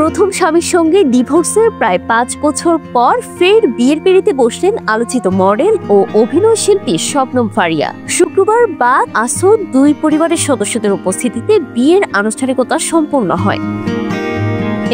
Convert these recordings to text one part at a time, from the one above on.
প্রথম স্বামীর সঙ্গে ডিভোর্সের প্রায় 5 বছর পর ফের বিয়ের পিঁড়িতে বসলেন আলোচিত মডেল ও অভিনয় শিল্পী শবনম ফারিয়া। শুক্রবার বাদ আসর দুই পরিবারের সদস্যদের উপস্থিতিতে বিয়ের আনুষ্ঠানিকতা সম্পন্ন হয়।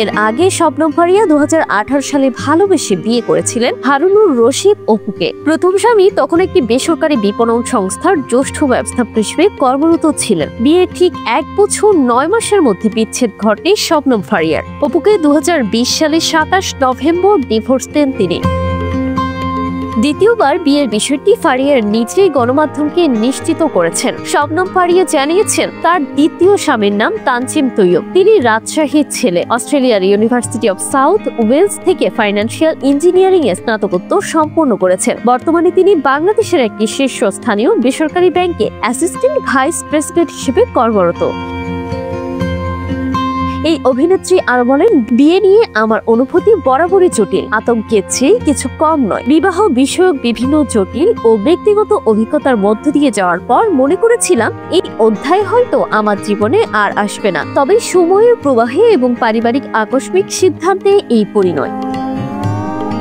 এর আগে শবনম ফারিয়া 2018 সালে ভালোবেসে বিয়ে করেছিলেন হারুনুর রশিদ অপুকে। প্রথম স্বামী তখন একটি বেসরকারি বিপণন সংস্থার জ্যেষ্ঠ ব্যবস্থাপক হিসেবে কর্মরত ছিলেন। বিয়ের ঠিক 1 বছর 9 মাসের মধ্যে বিচ্ছেদ ঘটে শবনম ফারিয়ার। অপুকে 2020 সালে 27 নভেম্বর ডিভোর্স দেন তিনি। দ্বিতীয়বার বিয়ের বিষয়টি ফারিয়ার নিজেই গণমাধ্যমকে নিশ্চিত করেছেন। শবনম ফারিয়া জানিয়েছেন তার দ্বিতীয় স্বামীর নাম তানজিম তৈয়ব। তিনি রাজশাহীর ছেলে। অস্ট্রেলিয়ার ইউনিভার্সিটি অব সাউথ ওয়েলস থেকে ফাইন্যান্সিয়াল ইঞ্জিনিয়ারিং এ স্নাতকোত্তর সম্পন্ন করেছেন। বর্তমানে তিনি বাংলাদেশের একটি শীর্ষস্থানীয় বেসরকারি ব্যাংকে অ্যাসিস্ট্যান্ট ভাইস প্রেসিডেন্ট হিসেবে কর্মরত। এই অভিনেত্রী আরো বলেন, বিয়ে নিয়ে আমার অনুভূতি বরাবরই জটিল, আতঙ্কের চেয়ে কিছু কম নয়। বিবাহ বিষয়ক বিভিন্ন জটিল ও ব্যক্তিগত অভিজ্ঞতার মধ্য দিয়ে যাওয়ার পর মনে করেছিলাম এই অধ্যায় হয়তো আমার জীবনে আর আসবে না। তবে সময়ের প্রবাহে এবং পারিবারিক আকস্মিক সিদ্ধান্তে এই পরিণয়।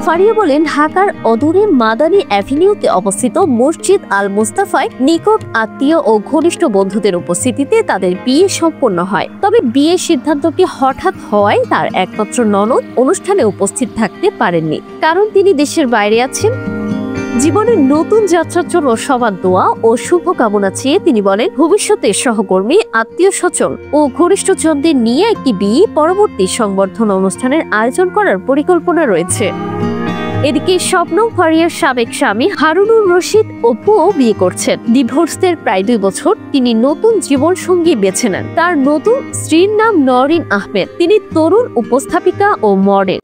ফারিয়া বলেন, ঢাকার অদূরে মাদানী অ্যাভিনিউতে অবস্থিত মসজিদ আল মুস্তাফায় নিকট আত্মীয় ও ঘনিষ্ঠ বন্ধুদের উপস্থিতিতে তাদের বিয়ে সম্পন্ন হয়। তবে বিয়ের সিদ্ধান্তটি হঠাৎ হওয়ায় তার একমাত্র ননদ অনুষ্ঠানে উপস্থিত থাকতে পারেননি, কারণ তিনি দেশের বাইরে আছেন। জীবনের নতুন যাত্রার জন্য সবার দোয়া ও শুভকামনা চেয়ে তিনি বলেন, ভবিষ্যতের সহকর্মী, আত্মীয় স্বজন ও ঘনিষ্ঠজনদের নিয়ে একটি বিয়ে পরবর্তী সংবর্ধনা অনুষ্ঠানের আয়োজন করার পরিকল্পনা রয়েছে। এদিকে শবনম ফারিয়ার সাবেক স্বামী হারুনুর রশিদ অপুও বিয়ে করছেন। ডিভোর্সের প্রায় 2 বছর তিনি নতুন জীবন সঙ্গী বেছে নেন। তার নতুন স্ত্রীর নাম নওরিন আহমেদ। তিনি তরুণ উপস্থাপিকা ও মডেল।